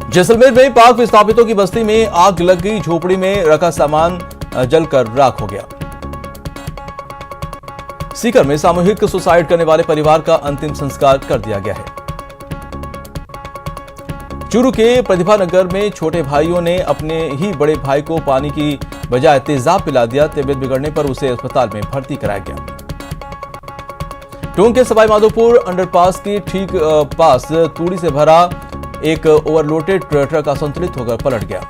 जैसलमेर में पाक विस्थापितों की बस्ती में आग लग गई। झोपड़ी में रखा सामान जलकर राख हो गया। सीकर में सामूहिक सुसाइड करने वाले परिवार का अंतिम संस्कार कर दिया गया है। चूरू के प्रतिभा नगर में छोटे भाइयों ने अपने ही बड़े भाई को पानी की बजाय तेजाब पिला दिया। तबीयत बिगड़ने पर उसे अस्पताल में भर्ती कराया गया। टोंक के सवाईमाधोपुर अंडरपास के ठीक पास तूड़ी से भरा एक ओवरलोडेड ट्रक असंतुलित होकर पलट गया।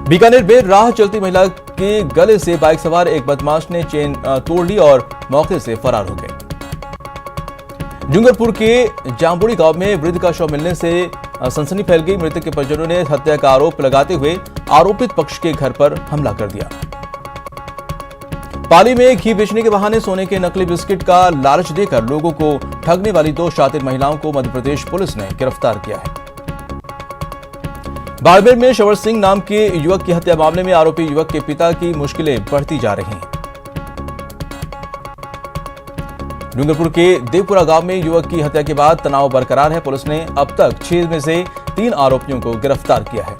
बीकानेर में राह चलती महिला के गले से बाइक सवार एक बदमाश ने चेन तोड़ ली और मौके से फरार हो गए। डूंगरपुर के जाम्बुड़ी गांव में वृद्ध का शव मिलने से सनसनी फैल गई। मृतक के परिजनों ने हत्या का आरोप लगाते हुए आरोपित पक्ष के घर पर हमला कर दिया। पाली में घी बेचने के बहाने सोने के नकली बिस्किट का लालच देकर लोगों को ठगने वाली 2 शातिर महिलाओं को मध्य प्रदेश पुलिस ने गिरफ्तार किया है। बाड़मेर में शवर सिंह नाम के युवक की हत्या मामले में आरोपी युवक के पिता की मुश्किलें बढ़ती जा रही हैं। डूंगरपुर के देवपुरा गांव में युवक की हत्या के बाद तनाव बरकरार है। पुलिस ने अब तक 6 में से 3 आरोपियों को गिरफ्तार किया है।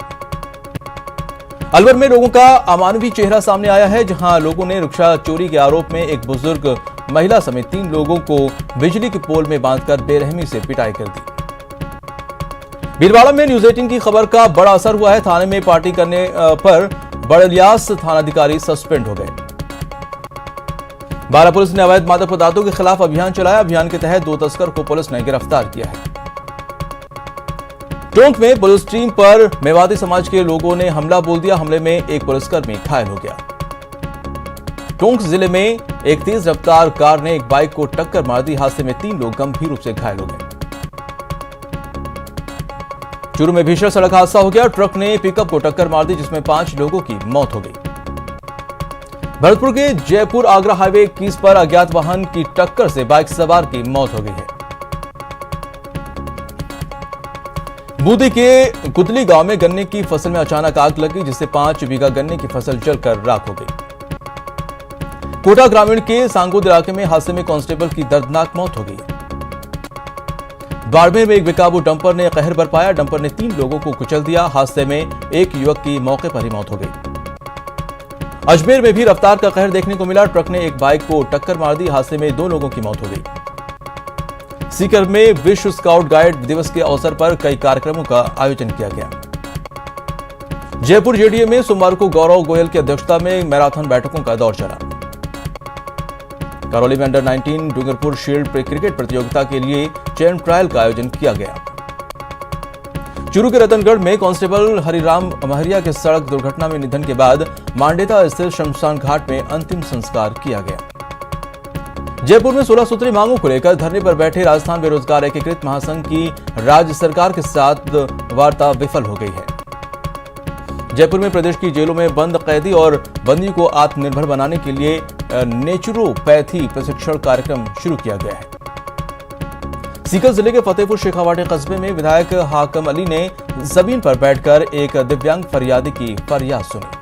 अलवर में लोगों का अमानवीय चेहरा सामने आया है, जहां लोगों ने रिक्शा चोरी के आरोप में एक बुजुर्ग महिला समेत 3 लोगों को बिजली के पोल में बांधकर बेरहमी से पिटाई कर दी। भीलवाड़ा में न्यूज 18 की खबर का बड़ा असर हुआ है। थाने में पार्टी करने पर बड़लियास थानाधिकारी सस्पेंड हो गए। बारा पुलिस ने अवैध मादक पदार्थों के खिलाफ अभियान चलाया। अभियान के तहत 2 तस्कर को पुलिस ने गिरफ्तार किया है। टोंक में पुलिस टीम पर मेवाती समाज के लोगों ने हमला बोल दिया। हमले में एक पुलिसकर्मी घायल हो गया। टोंक जिले में एक तेज रफ्तार कार ने एक बाइक को टक्कर मार दी। हादसे में 3 लोग गंभीर रूप से घायल हो गए। चूरू में भीषण सड़क हादसा हो गया। ट्रक ने पिकअप को टक्कर मार दी, जिसमें 5 लोगों की मौत हो गई। भरतपुर के जयपुर आगरा हाईवे 21 पर अज्ञात वाहन की टक्कर से बाइक सवार की मौत हो गई है। बूंदी के गुदली गांव में गन्ने की फसल में अचानक आग लगी, जिससे 5 बीघा गन्ने की फसल जलकर राख हो गई। कोटा ग्रामीण के सांगोद इलाके में हादसे में कांस्टेबल की दर्दनाक मौत हो गई। बाड़मेर में एक बेकाबू डंपर ने कहर बरपाया। डंपर ने 3 लोगों को कुचल दिया। हादसे में एक युवक की मौके पर ही मौत हो गई। अजमेर में भी रफ्तार का कहर देखने को मिला। ट्रक ने एक बाइक को टक्कर मार दी। हादसे में 2 लोगों की मौत हो गई। सीकर में विश्व स्काउट गाइड दिवस के अवसर पर कई कार्यक्रमों का आयोजन किया गया। जयपुर जेडीए में सोमवार को गौरव गोयल की अध्यक्षता में मैराथन बैठकों का दौर चला। करौली में अंडर 19 डूंगरपुर शील्ड क्रिकेट प्रतियोगिता के लिए चयन ट्रायल का आयोजन किया गया। चूरू के रतनगढ़ में कांस्टेबल हरिराम महरिया के सड़क दुर्घटना में निधन के बाद मांडेता स्थित शमशान घाट में अंतिम संस्कार किया गया। जयपुर में 16 सूत्री मांगों को लेकर धरने पर बैठे राजस्थान बेरोजगार एकीकृत महासंघ की राज्य सरकार के साथ वार्ता विफल हो गई है। जयपुर में प्रदेश की जेलों में बंद कैदी और बंदियों को आत्मनिर्भर बनाने के लिए नेचुरोपैथी प्रशिक्षण कार्यक्रम शुरू किया गया है। सीकर जिले के फतेहपुर शेखावाटी कस्बे में विधायक हाकम अली ने जमीन पर बैठकर एक दिव्यांग फरियादी की फरियाद सुनी।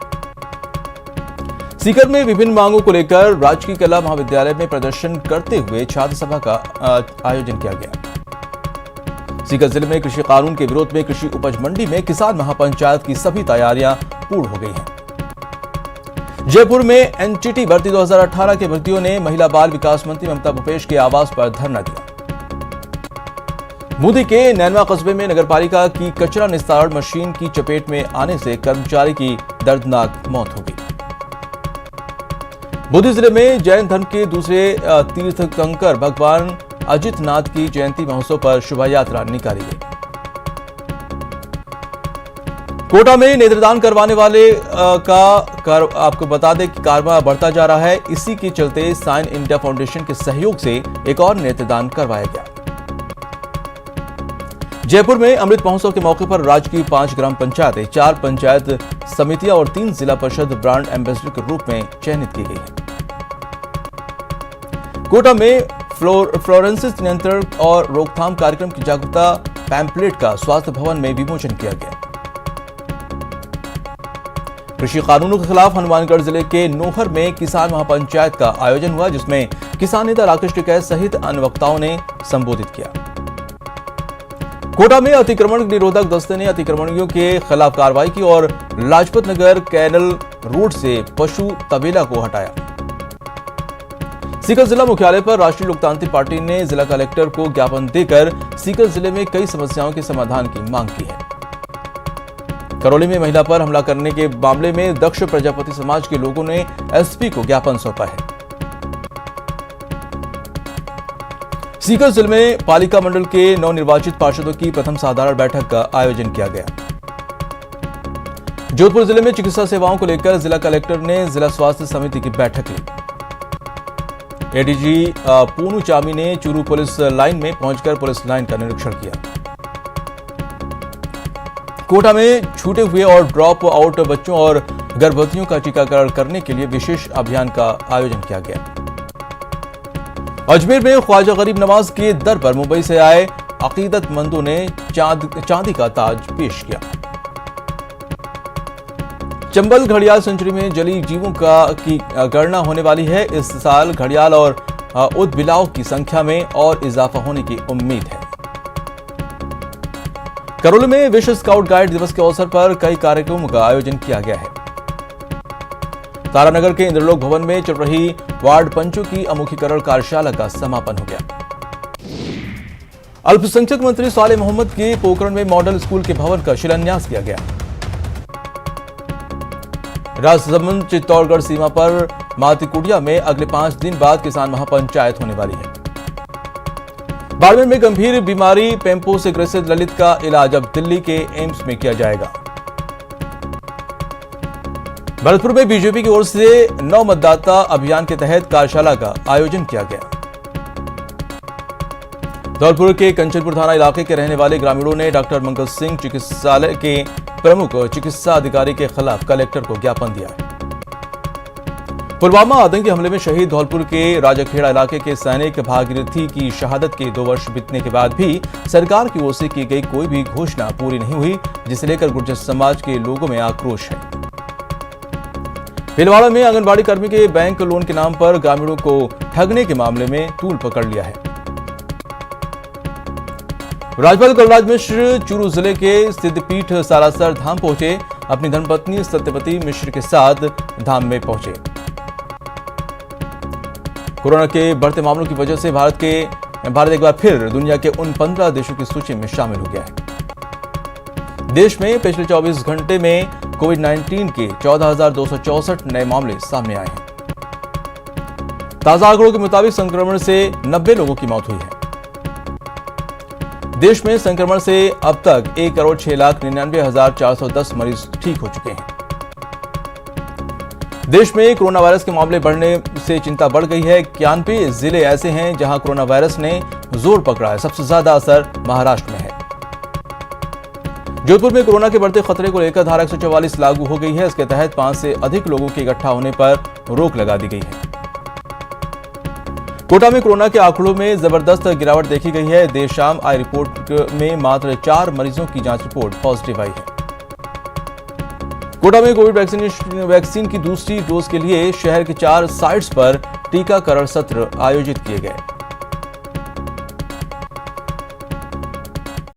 सीकर में विभिन्न मांगों को लेकर राजकीय कला महाविद्यालय में प्रदर्शन करते हुए छात्र सभा का आयोजन किया गया। सीकर जिले में कृषि कानून के विरोध में कृषि उपज मंडी में किसान महापंचायत की सभी तैयारियां पूर्ण हो गई हैं। जयपुर में एनटीटी भर्ती 2018 के भर्तियों ने महिला बाल विकास मंत्री ममता भूपेश के आवास पर धरना दिया। बूंदी के नैनवा कस्बे में नगरपालिका की कचरा निस्तारण मशीन की चपेट में आने से कर्मचारी की दर्दनाक मौत हो गई। बूंदी जिले में जैन धर्म के दूसरे तीर्थंकर भगवान अजितनाथ की जयंती महोत्सव पर शोभा यात्रा निकाली गई। कोटा में नेत्रदान करवाने वाले आपको बता दें कि कारवां बढ़ता जा रहा है। इसी के चलते साइन इंडिया फाउंडेशन के सहयोग से एक और नेत्रदान करवाया गया। जयपुर में अमृत महोत्सव के मौके पर राज्य की 5 ग्राम पंचायतें, 4 पंचायत समितियां और 3 जिला परिषद ब्रांड एम्बेसडर के रूप में चयनित की गई है। कोटा में फ्लोरेंसिस नियंत्रण और रोकथाम कार्यक्रम की जागरूकता पैम्पलेट का स्वास्थ्य भवन में विमोचन किया गया। कृषि कानूनों के खिलाफ हनुमानगढ़ जिले के नोहर में किसान महापंचायत का आयोजन हुआ, जिसमें किसान नेता राकेश टिकैत सहित अन्य वक्ताओं ने संबोधित किया। कोटा में अतिक्रमण निरोधक दस्ते ने अतिक्रमणियों के खिलाफ कार्रवाई की और लाजपत नगर कैनल रोड से पशु तबेला को हटाया। सीकर जिला मुख्यालय पर राष्ट्रीय लोकतांत्रिक पार्टी ने जिला कलेक्टर को ज्ञापन देकर सीकर जिले में कई समस्याओं के समाधान की मांग की है। करौली में महिला पर हमला करने के मामले में दक्ष प्रजापति समाज के लोगों ने एसपी को ज्ञापन सौंपा है। सीकर जिले में पालिका मंडल के नवनिर्वाचित पार्षदों की प्रथम साधारण बैठक का आयोजन किया गया। जोधपुर जिले में चिकित्सा सेवाओं को लेकर जिला कलेक्टर ने जिला स्वास्थ्य समिति की बैठक ली। एडीजी पूनू चामी ने चूरू पुलिस लाइन में पहुंचकर पुलिस लाइन का निरीक्षण किया। कोटा में छूटे हुए और ड्रॉप आउट बच्चों और गर्भवतियों का टीकाकरण करने के लिए विशेष अभियान का आयोजन किया गया। अजमेर में ख्वाजा गरीब नवाज के दर पर मुंबई से आए अकीदतमंदों ने चांदी का ताज पेश किया। चंबल घड़ियाल सेंचुरी में जलीय जीवों की गणना होने वाली है। इस साल घड़ियाल और उदबिलाव की संख्या में और इजाफा होने की उम्मीद है। करौली में विश्व स्काउट गाइड दिवस के अवसर पर कई कार्यक्रमों का आयोजन किया गया है। तारानगर के इंद्रलोक भवन में चल रही वार्ड पंचों की अमुखीकरण कार्यशाला का समापन हो गया। अल्पसंख्यक मंत्री सालेह मोहम्मद के पोखरण में मॉडल स्कूल के भवन का शिलान्यास किया गया। राजसमंद चित्तौड़गढ़ सीमा पर मातीकुटिया में अगले 5 दिन बाद किसान महापंचायत होने वाली है। बाड़मेर में गंभीर बीमारी पेम्पो से ग्रसित ललित का इलाज अब दिल्ली के एम्स में किया जाएगा। भरतपुर में बीजेपी की ओर से 9 मतदाता अभियान के तहत कार्यशाला का आयोजन किया गया। धौलपुर के कंचनपुर थाना इलाके के रहने वाले ग्रामीणों ने डॉक्टर मंगल सिंह चिकित्सालय के प्रमुख चिकित्सा अधिकारी के खिलाफ कलेक्टर को ज्ञापन दिया है। पुलवामा आतंकी हमले में शहीद धौलपुर के राजाखेड़ा इलाके के सैनिक भागीरथी की शहादत के 2 वर्ष बीतने के बाद भी सरकार की ओर से की गई कोई भी घोषणा पूरी नहीं हुई, जिसे लेकर गुर्जर समाज के लोगों में आक्रोश है। भीलवाड़ा में आंगनबाड़ी कर्मी के बैंक लोन के नाम पर ग्रामीणों को ठगने के मामले में तूल पकड़ लिया है। राज्यपाल कलराज मिश्र चूरू जिले के सिद्धपीठ सालासर धाम पहुंचे। अपनी धर्मपत्नी सत्यवती मिश्र के साथ धाम में पहुंचे। कोरोना के बढ़ते मामलों की वजह से भारत एक बार फिर दुनिया के उन 15 देशों की सूची में शामिल हो गया है। देश में पिछले 24 घंटे में कोविड-19 के 14,264 नए मामले सामने आए हैं। ताजा आंकड़ों के मुताबिक संक्रमण से 90 लोगों की मौत हुई है। देश में संक्रमण से अब तक 1,06,99,410 मरीज ठीक हो चुके हैं। देश में कोरोना वायरस के मामले बढ़ने से चिंता बढ़ गई है। 91 जिले ऐसे हैं जहां कोरोना वायरस ने जोर पकड़ा है। सबसे ज्यादा असर महाराष्ट्र में है। जोधपुर में कोरोना के बढ़ते खतरे को लेकर धारा 144 लागू हो गई है। इसके तहत 5 से अधिक लोगों के इकट्ठा होने पर रोक लगा दी गई है। कोटा में कोरोना के आंकड़ों में जबरदस्त गिरावट देखी गई है। देर शाम आई रिपोर्ट में मात्र 4 मरीजों की जांच रिपोर्ट पॉजिटिव आई है। कोटा में कोविड वैक्सीन की दूसरी डोज के लिए शहर के 4 साइट्स पर टीकाकरण सत्र आयोजित किए गए।